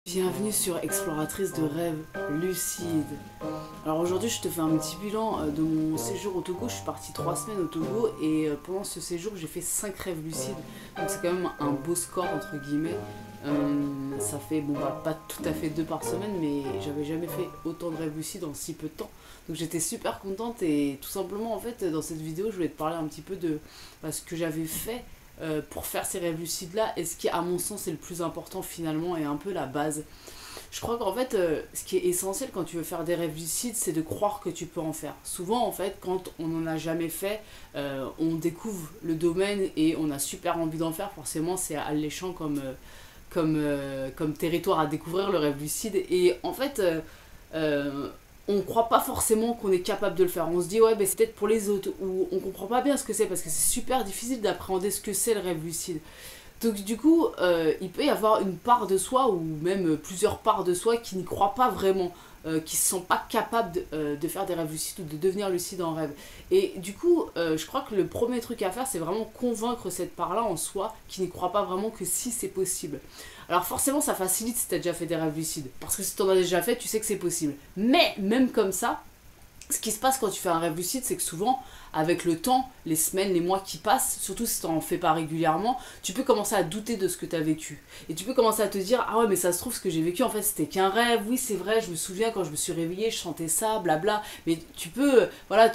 Bienvenue sur Exploratrice de rêves lucides. Alors aujourd'hui je te fais un petit bilan de mon séjour au Togo. Je suis partie 3 semaines au Togo et pendant ce séjour j'ai fait 5 rêves lucides. Donc c'est quand même un beau score entre guillemets. Ça fait pas tout à fait 2 par semaine, mais j'avais jamais fait autant de rêves lucides en si peu de temps. Donc j'étais super contente et tout simplement en fait dans cette vidéo je voulais te parler un petit peu de ce que j'avais fait pour faire ces rêves lucides là, et ce qui à mon sens est le plus important finalement et un peu la base. Je crois qu'en fait ce qui est essentiel quand tu veux faire des rêves lucides, c'est de croire que tu peux en faire. Souvent en fait quand on n'en a jamais fait, on découvre le domaine et on a super envie d'en faire. Forcément c'est alléchant comme territoire à découvrir, le rêve lucide. Et en fait on croit pas forcément qu'on est capable de le faire. On se dit ouais c'est peut-être pour les autres, ou on comprend pas bien ce que c'est parce que c'est super difficile d'appréhender ce que c'est le rêve lucide. Donc du coup il peut y avoir une part de soi ou même plusieurs parts de soi qui n'y croient pas vraiment, qui se sentent pas capables de faire des rêves lucides ou de devenir lucide en rêve. Et du coup je crois que le premier truc à faire, c'est vraiment convaincre cette part là en soi qui n'y croit pas vraiment que si c'est possible. Alors forcément ça facilite si tu as déjà fait des rêves lucides, parce que si tu en as déjà fait, tu sais que c'est possible. Mais même comme ça, ce qui se passe quand tu fais un rêve lucide, c'est que souvent, avec le temps, les semaines, les mois qui passent, surtout si tu n'en fais pas régulièrement, tu peux commencer à douter de ce que tu as vécu. Et tu peux commencer à te dire, ah ouais mais ça se trouve ce que j'ai vécu en fait c'était qu'un rêve, oui c'est vrai, je me souviens quand je me suis réveillée, je sentais ça, blabla. Mais tu peux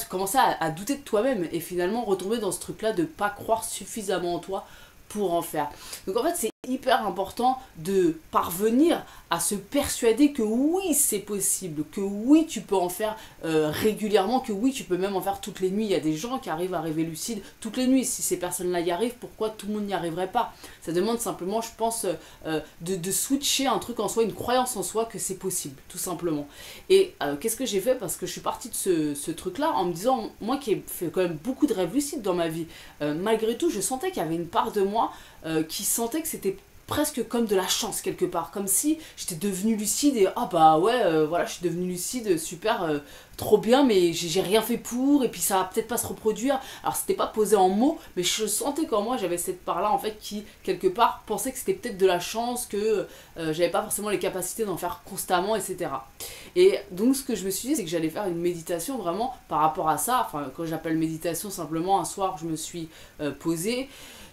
commencer à douter de toi-même et finalement retomber dans ce truc là de pas croire suffisamment en toi pour en faire. Donc en fait c'est hyper important de parvenir à se persuader que oui c'est possible, que oui tu peux en faire régulièrement, que oui tu peux même en faire toutes les nuits. Il y a des gens qui arrivent à rêver lucide toutes les nuits. Si ces personnes là y arrivent, pourquoi tout le monde n'y arriverait pas? Ça demande simplement, je pense, de switcher un truc en soi, une croyance en soi que c'est possible, tout simplement. Et qu'est-ce que j'ai fait? Parce que je suis partie de ce truc là en me disant, moi qui ai fait quand même beaucoup de rêves lucides dans ma vie, malgré tout je sentais qu'il y avait une part de moi qui sentait que c'était presque comme de la chance quelque part, comme si j'étais devenue lucide et ah bah ouais voilà je suis devenue lucide, super, trop bien, mais j'ai rien fait pour, et puis ça va peut-être pas se reproduire. Alors c'était pas posé en mots, mais je sentais qu'en moi j'avais cette part là en fait qui quelque part pensait que c'était peut-être de la chance, que j'avais pas forcément les capacités d'en faire constamment, etc. Et donc ce que je me suis dit, c'est que j'allais faire une méditation vraiment par rapport à ça. Enfin quand j'appelle méditation, simplement un soir je me suis posée,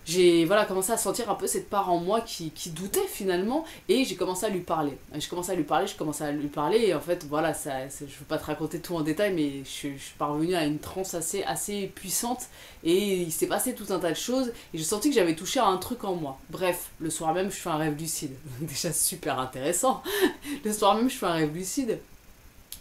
j'ai commencé à sentir un peu cette part en moi qui doutait finalement, et j'ai commencé à lui parler. Je commençais à lui parler, et en fait voilà, je ne veux pas te raconter tout en détail, mais je suis parvenue à une transe assez puissante, et il s'est passé tout un tas de choses, et j'ai senti que j'avais touché à un truc en moi. Bref, le soir même je fais un rêve lucide, déjà super intéressant. Le soir même je fais un rêve lucide.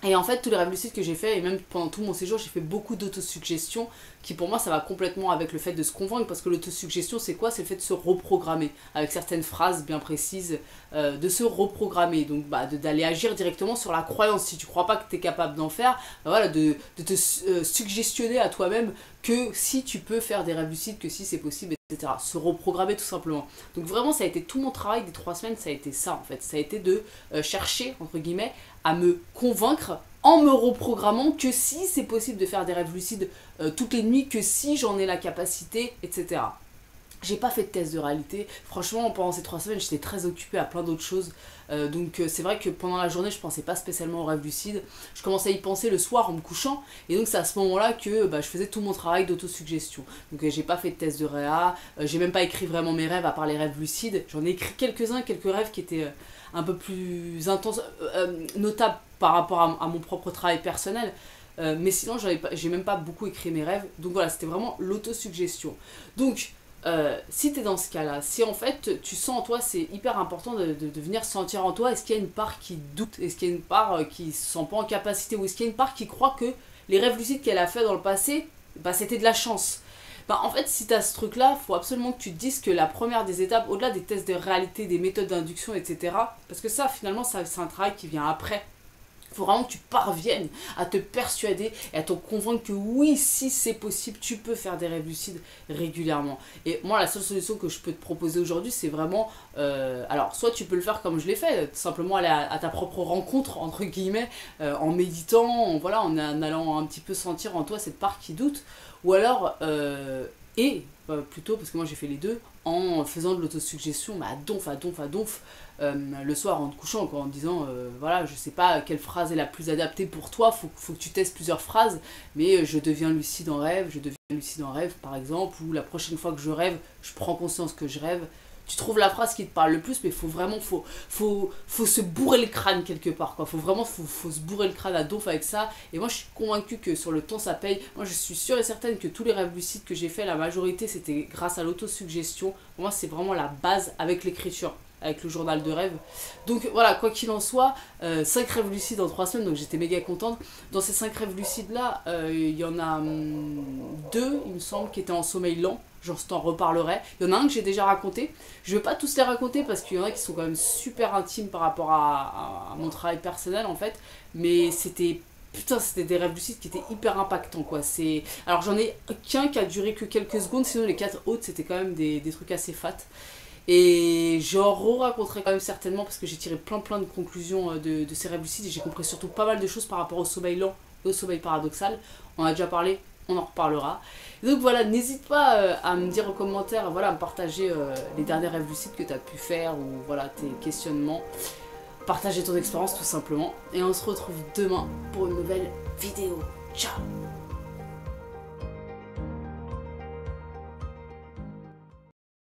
Et en fait, tous les rêves lucides que j'ai fait, et même pendant tout mon séjour, j'ai fait beaucoup d'autosuggestion, qui pour moi, ça va complètement avec le fait de se convaincre, parce que l'autosuggestion, c'est quoi? C'est le fait de se reprogrammer, avec certaines phrases bien précises, de se reprogrammer, donc d'aller agir directement sur la croyance. Si tu crois pas que tu es capable d'en faire, de te suggestionner à toi-même que si tu peux faire des rêves lucides, que si c'est possible, etc. Se reprogrammer tout simplement. Donc vraiment, ça a été tout mon travail des 3 semaines, ça a été ça en fait. Ça a été de chercher, entre guillemets, à me convaincre en me reprogrammant que si c'est possible de faire des rêves lucides toutes les nuits, que si j'en ai la capacité, etc. J'ai pas fait de test de réalité. Franchement, pendant ces 3 semaines, j'étais très occupée à plein d'autres choses. Donc c'est vrai que pendant la journée, je pensais pas spécialement aux rêves lucides. Je commençais à y penser le soir en me couchant. Et donc c'est à ce moment-là que je faisais tout mon travail d'autosuggestion. Donc j'ai pas fait de test de réa. J'ai même pas écrit vraiment mes rêves à part les rêves lucides. J'en ai écrit quelques-uns, quelques rêves qui étaient un peu plus intenses, notables par rapport à mon propre travail personnel. Mais sinon, j'ai même pas beaucoup écrit mes rêves. Donc voilà, c'était vraiment l'autosuggestion. Donc si tu es dans ce cas-là, si en fait tu sens en toi, c'est hyper important de venir sentir en toi, est-ce qu'il y a une part qui doute, est-ce qu'il y a une part qui se sent pas en capacité, ou est-ce qu'il y a une part qui croit que les rêves lucides qu'elle a fait dans le passé, c'était de la chance. En fait, si tu as ce truc-là, il faut absolument que tu te dises que la première des étapes, au-delà des tests de réalité, des méthodes d'induction, etc., parce que ça, finalement, c'est un travail qui vient après. Il faut vraiment que tu parviennes à te persuader et à te convaincre que oui, si c'est possible, tu peux faire des rêves lucides régulièrement. Et moi, la seule solution que je peux te proposer aujourd'hui, c'est vraiment... alors, soit tu peux le faire comme je l'ai fait, tout simplement aller à ta propre rencontre, entre guillemets, en méditant, en allant un petit peu sentir en toi cette part qui doute, ou alors... plutôt, parce que moi j'ai fait les deux, en faisant de l'autosuggestion à donf, le soir en te couchant, quoi, en te disant voilà, je sais pas quelle phrase est la plus adaptée pour toi, faut que tu testes plusieurs phrases, mais je deviens lucide en rêve, je deviens lucide en rêve par exemple, ou la prochaine fois que je rêve, je prends conscience que je rêve. Tu trouves la phrase qui te parle le plus, mais faut vraiment faut se bourrer le crâne quelque part, quoi. Faut se bourrer le crâne à donf avec ça. Et moi je suis convaincue que sur le temps ça paye. Moi je suis sûre et certaine que tous les rêves lucides que j'ai fait, la majorité c'était grâce à l'autosuggestion. Pour moi c'est vraiment la base avec l'écriture, avec le journal de rêve. Donc voilà, quoi qu'il en soit, 5 rêves lucides en 3 semaines, donc j'étais méga contente. Dans ces 5 rêves lucides là, il y en a 2, il me semble, qui étaient en sommeil lent. Genre, je t'en reparlerai. Il y en a un que j'ai déjà raconté. Je vais pas tous les raconter parce qu'il y en a qui sont quand même super intimes par rapport à mon travail personnel en fait. Mais c'était. Putain, c'était des rêves lucides qui étaient hyper impactants, quoi. Alors, j'en ai qu'un qui a duré que quelques secondes, sinon les 4 autres, c'était quand même des trucs assez fat. Et j'en raconterai quand même certainement parce que j'ai tiré plein de conclusions de ces rêves lucides et j'ai compris surtout pas mal de choses par rapport au sommeil lent et au sommeil paradoxal. On a déjà parlé, on en reparlera. Donc voilà, n'hésite pas à me dire en commentaire, voilà, à me partager les derniers rêves lucides que tu as pu faire ou voilà, tes questionnements. Partager ton expérience tout simplement. Et on se retrouve demain pour une nouvelle vidéo. Ciao!